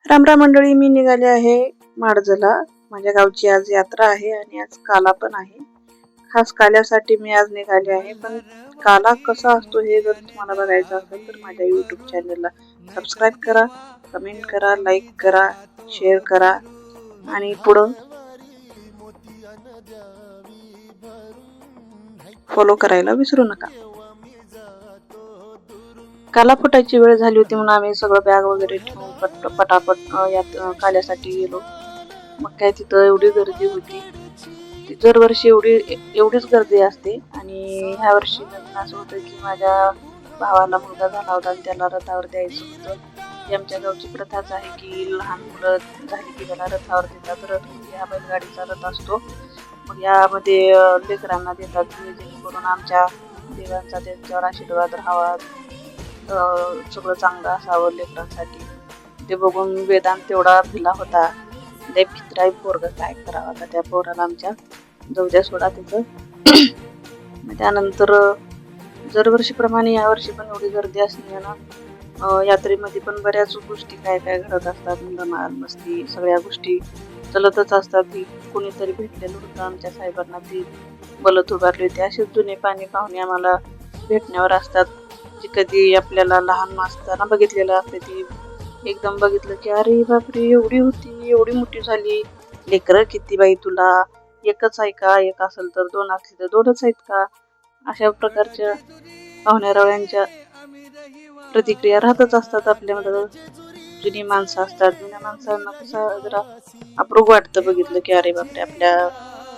रामराम मंडळी, मी निघाले आहे माडजला. माझ्या गावची आज यात्रा आहे आणि आज काला पण आहे. खास काल्यासाठी मी आज निघाले आहे. पण काला कसा असतो हे जर तुम्हाला बघायचं असेल तर माझ्या YouTube चॅनलला सबस्क्राईब करा, कमेंट करा, लाईक करा, शेअर करा आणि पुढं फॉलो करायला विसरू नका. काला फुटायची वेळ झाली होती म्हणून आम्ही सगळं बॅग वगैरे ठेवून पटापट यात काल्यासाठी गेलो. मग काय तिथं एवढी गर्दी होती. ती दरवर्षी एवढीच गर्दी असते. आणि ह्या वर्षी असं होतं की माझ्या भावाला मुलगा झाला होता आणि त्याला रथावर द्यायचं होतं. ही आमच्या गावची प्रथाच आहे की लहान मुलं झाली की त्याला रथावर देतात. रथ म्हणजे हा बैलगाडीचा रथ असतो. मग यामध्ये लेकरांना देतात जेणेकरून आमच्या देवांचा त्यांच्यावर आशीर्वाद राहावा, सगळं चांगलं असावं लेकरांसाठी. ते बघून वेदांत तेवढा भिला होता. लय भित्राई पोरग, काय करावं आता त्या पोराला आमच्या. जाऊद्या सोडा तिथं. त्यानंतर दरवर्षीप्रमाणे यावर्षी पण एवढी गर्दी असली ना. यात्रेमध्ये पण बऱ्याच गोष्टी काय काय घडत असतात. धमाल मस्ती सगळ्या गोष्टी चलतच असतात. ती कोणीतरी भेटलेलं होतं आमच्या साहेबांना, ती बोलत उभारली होती. असेच जुने पाणी पाहुणे आम्हाला भेटण्यावर असतात. जी कधी आपल्याला लहान असताना बघितलेलं असते, ती एकदम बघितलं की अरे बापरे, एवढी होती, एवढी मोठी झाली. लेकरं किती बाई तुला, एकच आहे का, एक असेल तर दोन असले तर दोनच आहेत का. अशा प्रकारच्या पाहुण्यारावळ्यांच्या प्रतिक्रिया राहतच असतात आपल्यामध्ये. जुनी माणसं असतात, जुन्या माणसांना कसं जरा अप्रूप वाटतं बघितलं की अरे बापरे, आपल्या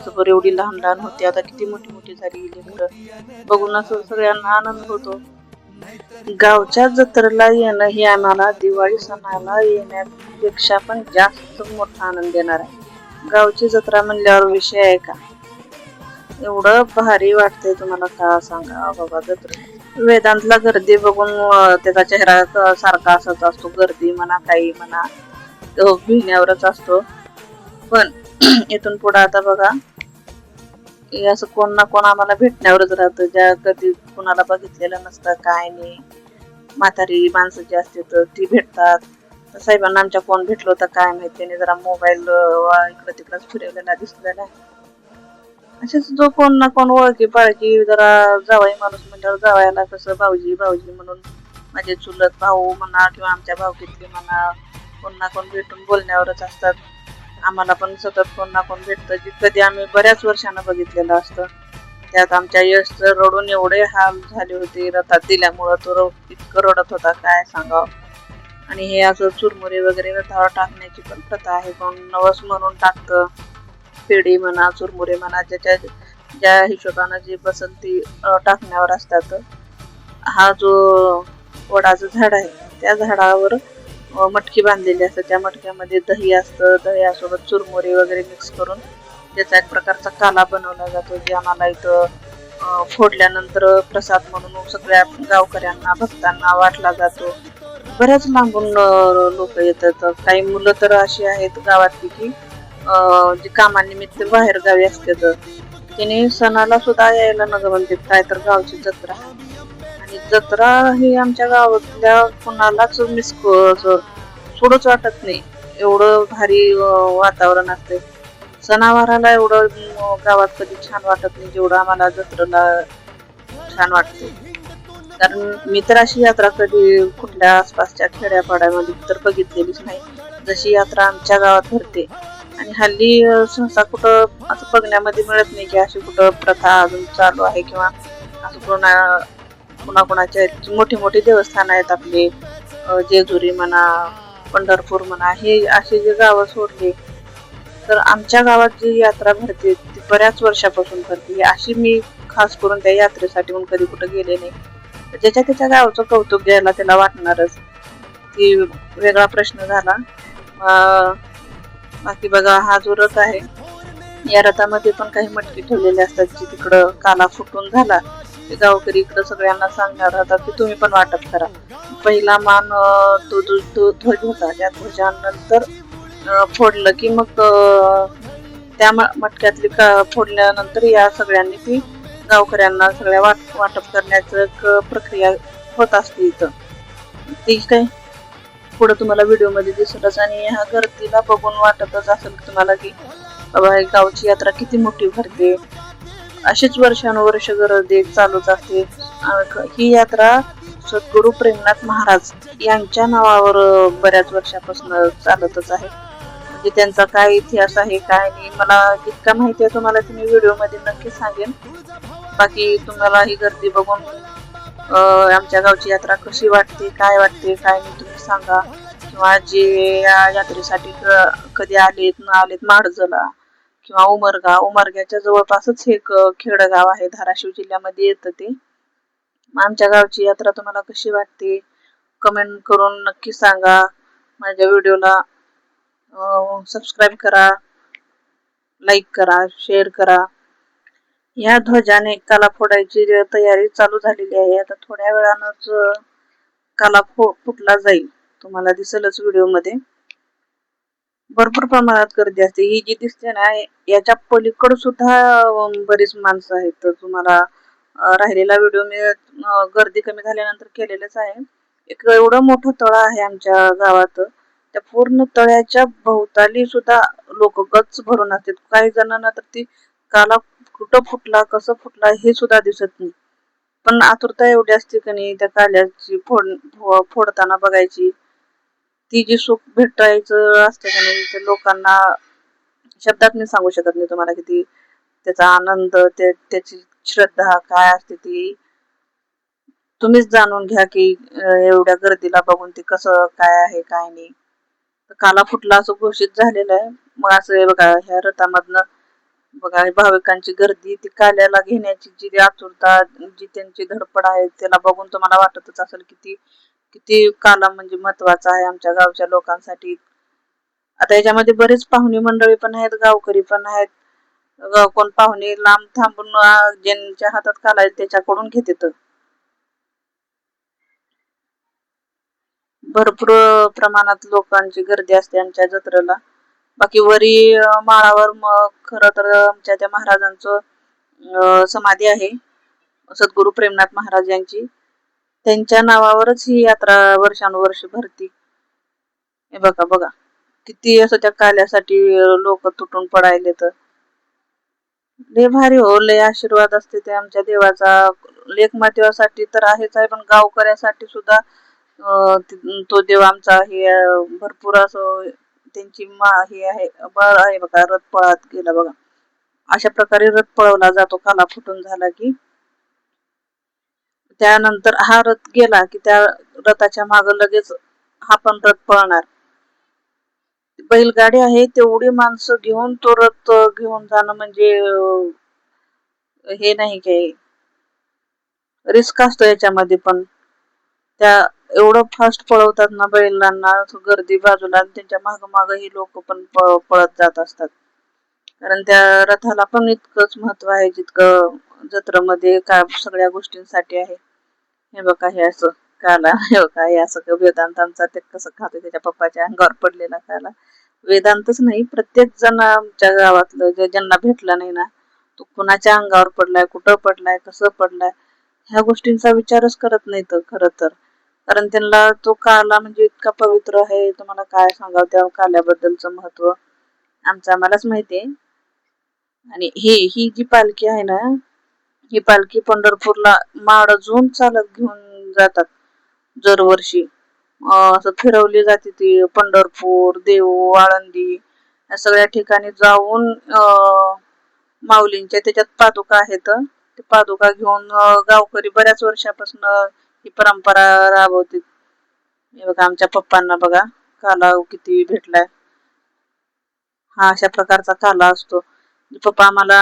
समोर एवढी लहान लहान होती, आता किती मोठी मोठी झाली लेकरं. बघून असं सगळ्यांना आनंद होतो. गावच्या जत्रेला येणं हे आम्हाला दिवाळी सणाला येण्यापेक्षा पण जास्त मोठा आनंद देणार आहे. गावची जत्रा म्हणल्यावर विषय आहे का, एवढं भारी वाटतंय तुम्हाला का सांगा बाबा. जत्रा वेदांतला गर्दी बघून त्याचा चेहरा सारखा असत असतो. गर्दी म्हणा काही म्हणा, तो भिण्यावरच असतो. पण इथून पुढे आता बघा, असं कोण ना कोण आम्हाला भेटण्यावरच राहतं. ज्या कधी कोणाला बघितलेलं नसतं, काय नाही. म्हातारी माणसं जी असते तर ती भेटतात. साहेबांना आमच्या कोण भेटलो होतं काय माहिती, त्याने जरा मोबाईल इकडं तिकडं फिरवलेला दिसलेला. असेच जो कोण ना कोण ओळखी पाळखी जरा जावाई माणूस म्हणल्यावर जावायला कसं भाऊजी भाऊजी म्हणून माझे चुलत भाऊ म्हणा किंवा आमच्या भावकीतले म्हणा, कोण ना कोण भेटून बोलण्यावरच असतात. आम्हाला पण सतत कोण ना कोण भेटतं, जी कधी आम्ही बऱ्याच वर्षांना बघितलेलं असतं. त्यात आमच्या यशचं रडून एवढे हाल झाले होते रथात दिल्यामुळं. तो इतकं रडत होता काय सांगावं. आणि हे असं चुरमुरे वगैरे रथावर टाकण्याची पण प्रथा आहे. कोण नवस म्हणून टाकतं. पेढी म्हणा, चुरमुरे म्हणा, ज्या हिशोबानं जे बसल ती टाकण्यावर असतात. हा जो वडाचं झाड आहे, त्या झाडावर मटकी बांधलेली असते. त्या मटक्यामध्ये दही असतं. दह्यासोबत चुरमुरे वगैरे मिक्स करून त्याचा एक प्रकारचा काला बनवला जातो, जे आम्हाला इथं फोडल्यानंतर प्रसाद म्हणून सगळ्या गावकऱ्यांना भक्तांना वाटला जातो. बऱ्याच लांबून लोक येतात. काही मुलं तर अशी आहेत गावातली की जे कामानिमित्त बाहेर गावी असतात, त्याने सणाला सुद्धा यायला नग म्हणतात. काय तर गावची जत्रा आहे. आणि जत्रा ही आमच्या गावातल्या कोणालाच मिस सोडच वाटत नाही. एवढं भारी वातावरण असते. सणावाराला एवढं गावात कधी छान वाटत नाही जेवढं आम्हाला जत्रेला छान वाटते. कारण मी तर अशी यात्रा कधी कुठल्या आसपासच्या खेड्यापाड्यामध्ये तर बघितलेलीच नाही जशी यात्रा आमच्या गावात भरते. आणि हल्ली सहसा कुठं असं बघण्यामध्ये मिळत नाही की अशी कुठं प्रथा अजून चालू आहे किंवा असं कोणाकोणाच्या मोठी मोठी देवस्थान आहेत आपले, जेजुरी म्हणा, पंढरपूर म्हणा, हे असे जे गावं सोडले तर आमच्या गावात जी यात्रा भरते ती बऱ्याच वर्षापासून भरते. अशी मी खास करून त्या यात्रेसाठी म्हणून कधी कुठं गेले नाही. ज्याच्या त्याच्या गावचं कौतुक घ्यायला त्याला वाटणारच, ती वेगळा प्रश्न झाला. बाकी बघा, हा जो रथ आहे या रथामध्ये पण काही मटकी ठेवलेले असतात, जी तिकडं काला फुटून झाला ते गावकरी इकडं सगळ्यांना सांगणार होतात की तुम्ही पण वाटप करा. पहिला मान तो ध्वज होता. त्या ध्वजानंतर फोडलं की मग त्या मटक्यातली फोडल्यानंतर या सगळ्यांनी ती गावकऱ्यांना सगळ्या वाटप करण्याचं प्रक्रिया होत असते इथं. ती काय पुढे तुम्हाला व्हिडिओ मध्ये दिसलच. आणि ह्या गर्दीला बघून वाटतच असेल तुम्हाला की बाबा ही गावची यात्रा किती मोठी भरते. अशीच वर्षानुवर्ष गर्दी चालूच असते. ही यात्रा सद्गुरू प्रेमनाथ महाराज यांच्या नावावर बऱ्याच वर्षापासून चालतच आहे. म्हणजे त्यांचा काय इतिहास आहे काय नाही मला जितका माहिती आहे तुम्हाला तुम्ही व्हिडिओ मध्ये नक्की सांगेन. बाकी तुम्हाला ही गर्दी बघून आमच्या गावची यात्रा कशी वाटते काय नाही तुम्ही सांगा. किंवा जे या यात्रेसाठी कधी आलेत न आलेत माडजला किंवा उमरग्याच्या जवळपासच हे खेडगाव आहे, धाराशिव जिल्ह्यामध्ये येतं ते. आमच्या गावची यात्रा तुम्हाला कशी वाटते कमेंट करून नक्की सांगा. माझ्या व्हिडिओला सबस्क्राईब करा, लाईक करा, शेअर करा. या ध्वजाने काला फोडायची तयारी चालू झालेली आहे. आता थोड्या वेळानच काला फुटला जाईल, तुम्हाला दिसेलच व्हिडिओ मध्ये. भरपूर प्रमाणात गर्दी असते. ही जी दिसते ना याच्या पलीकड सुद्धा बरीच माणसं आहेत. तर तुम्हाला राहिलेला व्हिडिओ मी गर्दी कमी झाल्यानंतर केलेलंच आहे. एक एवढं मोठं तळ आहे आमच्या गावात. त्या पूर्ण तळ्याच्या भोवताली सुद्धा लोक गच्च भरून असतात. काही जणांना तर ती काला कुठं फुटला कसं फुटला हे सुद्धा दिसत नाही. पण आतुरता एवढी असते की नाही त्या काल्याची फोडताना बघायची. ती जी सुख भेटायचं असते का नाही ते लोकांना शब्दात मी सांगू शकत नाही तुम्हाला किती त्याचा आनंद त्याची श्रद्धा काय असते ती तुम्हीच जाणून घ्या की एवढ्या गर्दीला बघून ती कसं काय आहे काय नाही. काला फुटला असं घोषित झालेलं आहे. मग असं बघा ह्या रथामधनं बघा भाविकांची गर्दी ती काल्याला घेण्याची जी आतुरता जी त्यांची धडपड आहे त्याला बघून तुम्हाला वाटतच असेल किती किती काला म्हणजे महत्वाचा आहे आमच्या गावच्या लोकांसाठी. आता याच्यामध्ये बरेच पाहुणे मंडळी पण आहेत, गावकरी पण आहेत. कोण पाहुणे लांब थांबून ज्यांच्या हातात काला त्याच्याकडून घेतात. भरपूर प्रमाणात लोकांची गर्दी असते आमच्या जत्रेला. बाकी वरी माळावर मग खरं तर आमच्या त्या महाराजांचं समाधी आहे, सद्गुरू प्रेमनाथ महाराज यांची. त्यांच्या नावावरच ही यात्रा वर्षानुवर्ष भरती. हे बघा बघा किती असं त्या काल्यासाठी लोक तुटून पडायले. तर लय भारी हो, लय आशीर्वाद असते ते आमच्या देवाचा. लेखमातेवासाठी तर आहेच आहे पण गावकऱ्यासाठी सुद्धा तो देव आमचा हे भरपूर असं त्यांची हे आहे बळ आहे बघा. रथ पळत गेला बघा, अशा प्रकारे रथ पळवला जातो काला फुटून झाला की. त्यानंतर हा रथ गेला की त्या रथाच्या माग लगेच हा पण रथ पळणार. बैलगाडी आहे तेवढी माणसं घेऊन तो रथ घेऊन जाणं म्हणजे हे नाही काही रिस्क असतो याच्यामध्ये. पण त्या एवढं फास्ट पळवतात ना बैलांना, गर्दी बाजूला त्यांच्या माग ही लोक पण पळत जात असतात. कारण त्या रथाला पण इतकंच महत्व आहे जितकं जत्रेमध्ये का सगळ्या गोष्टींसाठी आहे. हे बघा हे असं काला, हे बघा हे असं वेदांत आमचा ते कसं खातो त्याच्या पप्पाच्या अंगावर पडलेला काला. वेदांतच नाही प्रत्येक जण आमच्या गावातलं ज्यांना भेटला नाही ना तो कुणाच्या अंगावर पडलाय, कुठं पडलाय, कसं पडलाय ह्या गोष्टींचा विचारच करत नाही तर खरं तर. कारण त्यांना तो काला म्हणजे इतका पवित्र आहे, तुम्हाला काय सांगावं त्या काल्याबद्दलचं महत्व आमचं आम्हालाच माहिती आहे. आणि ही जी पालखी आहे ना ही पालखी पंढरपूरला माडजून चालत घेऊन जातात दरवर्षी. असं फिरवली जाते ती पंढरपूर, देऊ, आळंदी या सगळ्या ठिकाणी जाऊन माऊलींच्या त्याच्यात पादुका आहेत. ते पादुका घेऊन गावकरी बऱ्याच वर्षापासून ही परंपरा राबवते. हे बघा आमच्या पप्पांना बघा काला किती भेटलाय. हा अशा प्रकारचा काला असतो. पप्पा आम्हाला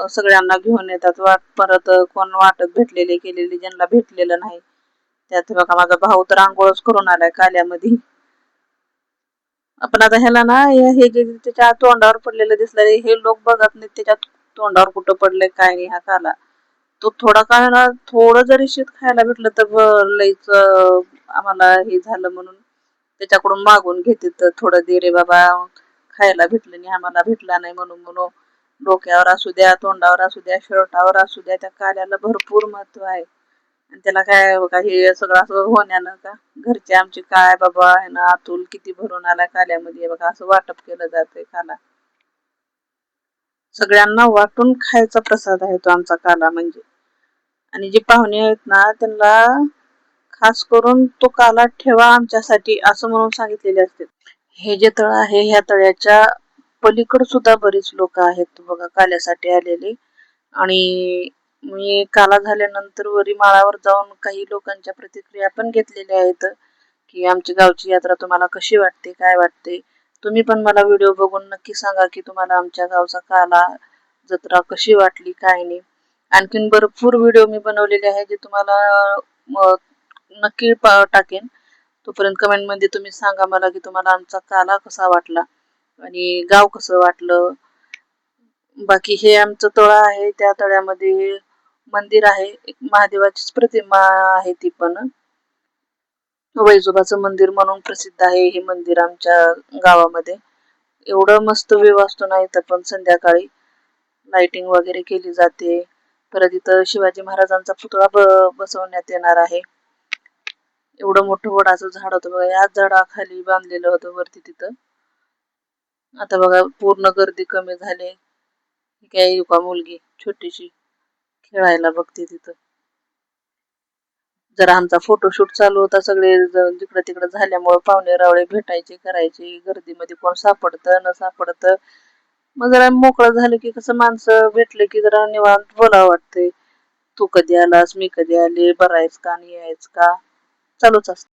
सगळ्यांना घेऊन येतात. परत कोण वाटत भेटलेले केलेले ज्यांना भेटलेलं नाही त्यात बघा माझा भाऊ तर आंघोळच करून आलाय काल्यामध्ये. आपण आता ह्याला ना हे जे त्याच्या तोंडावर पडलेलं दिसलं हे लोक बघत नाही त्याच्या तोंडावर कुठं पडलंय काय नाही हा काला. तो थोडा काळ ना थोडं जरी शीत खायला भेटलं तर लईच आम्हाला हे झालं म्हणून त्याच्याकडून मागून घेते. तर थोडं दे रे बाबा, खायला भेटलं नाही आम्हाला, भेटला नाही म्हणून. डोक्यावर असू द्या, तोंडावर असू द्या, शर्टावर असू द्या, त्या काल्याला भरपूर महत्व आहे. आणि त्याला काय बघा हे सगळं असं होण्यानं का घरचे आमचे काय बाबा आहे ना अतुल किती भरून आला काल्यामध्ये बघा असं वाटप केलं जातंय काला. सगळ्यांना वाटून खायचा प्रसाद आहे तो आमचा काला म्हणजे. आणि जे पाहुणे आहेत ना त्यांना खास करून तो काला ठेवा आमच्यासाठी असं म्हणून सांगितलेले असते. हे जे तळ आहे ह्या तळ्याच्या पलीकड सुद्धा बरीच लोक आहेत बघा काल्यासाठी आलेली. आणि मी काला झाल्यानंतर वरी माळावर जाऊन काही लोकांच्या प्रतिक्रिया पण घेतलेल्या आहेत की आमची गावची यात्रा तुम्हाला कशी वाटते काय वाटते. तुम्ही पण मला व्हिडिओ बघून नक्की सांगा की तुम्हाला आमच्या गावचा काला जत्रा कशी वाटली काय नाही. आणखीन भरपूर व्हिडिओ मी बनवलेले आहे जे तुम्हाला नक्की टाकेन. तोपर्यंत कमेंट मध्ये तुम्ही सांगा मला की तुम्हाला आमचा काला कसा वाटला आणि गाव कसं वाटलं. बाकी हे आमचं तळ आहे त्या तळ्यामध्ये मंदिर आहे एक महादेवाचीच प्रतिमा आहे ती पण वैजोबाचं मंदिर म्हणून प्रसिद्ध आहे हे मंदिर आमच्या गावामध्ये. एवढं मस्त व्ह्यू असतो ना इथं पण संध्याकाळी लाइटिंग वगैरे केली जाते. परत इथं शिवाजी महाराजांचा पुतळा बसवण्यात येणार आहे. एवढं मोठं वडाचं झाड होतं बघा याच झाडाखाली बांधलेलं होतं वरती तिथं. आता बघा पूर्ण गर्दी कमी झाली. काय का मुलगी छोटीशी खेळायला बघते तिथं. जरा आमचा फोटोशूट चालू होता सगळे जिकडं तिकडं झाल्यामुळे पाहुणे रावळे भेटायचे करायचे गर्दीमध्ये कोण सापडतं न सापडतं. मग जरा मोकळं झालं की कसं माणसं भेटले की जरा निवांत बोलावं वाटतंय. तू कधी आलास मी कधी आले बरं आहेस का नाही आहेस का चालूच असत.